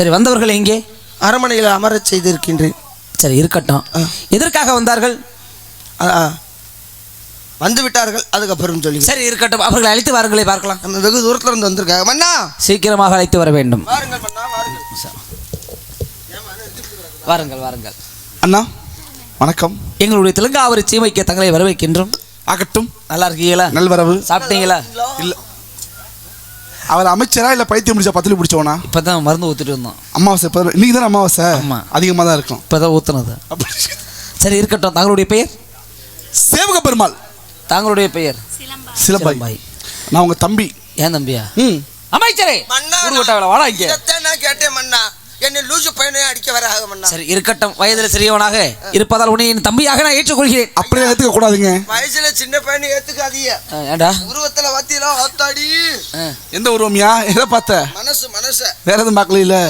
சரி, வந்தவர்கள் எங்கே? அரண்மனையில் அமரச் செய்திருக்கின்றேன். சரி, இருக்கட்டும். எதற்காக வந்தார்கள்? வந்து விட்டார்கள், அதுக்கப்புறம் சொல்லி. சரி, இருக்கட்டும். அவர்களை அழைத்து வாருங்களே, பார்க்கலாம். நம்ம வெகு தூரத்துல இருந்து வந்திருக்காங்க. மன்னா, சீக்கிரமாக அழைத்து வர வேண்டும். வாருங்கள் மன்னா, வாருங்கள். வாருங்கள், வாருங்கள். அண்ணா வணக்கம். எங்களுடைய தெலுங்காவரி சீமைக்கு தங்களை வரவேற்கின்றோம். ஆகட்டும். நல்லா இருக்கீங்களா? நல்வரவு. சாப்பிட்டீங்களா? இல்ல, அவர் அமைச்சரா இல்ல பைத்தியம் முடிச்சா பத்திலி பிடிச்சவனா? இப்பதான் மருந்து ஊத்திட்டு வந்தோம். அமாவாசை இன்னைக்கு தானே அமாவாசை. அதிகமாக தான் இருக்கும். இப்பதான் ஊத்துனது. சரி, இருக்கட்டும். தங்களுடைய பெயர்? சேவக பெருமாள். தங்களுடைய பெயர்? சிலம்பாய். நான் உங்க தம்பி. ஏன் தம்பியா? அமைச்சரே, வாடா இங்க. நான் கேட்டேன் மன்னா, என்னை லூசு பையனே அடிக்க வராக மன்னா. சரி, இருக்கட்டும். வயதில் சிறியவனாக இருப்பதால் உன்னை என் தம்பியாக நான் ஏற்றுக்கொள்கிறேன். அப்படியே ஏத்துக்க கூடாதுங்க. வயசுல சின்ன பையனை ஏத்துக்காதீங்க. ஏண்டா உருவத்துல வாத்தியெல்லாம் ஆத்தாடி. எந்த உருவமியா? எதை பார்த்த? மனசு வேற எதுவும் பார்க்கல.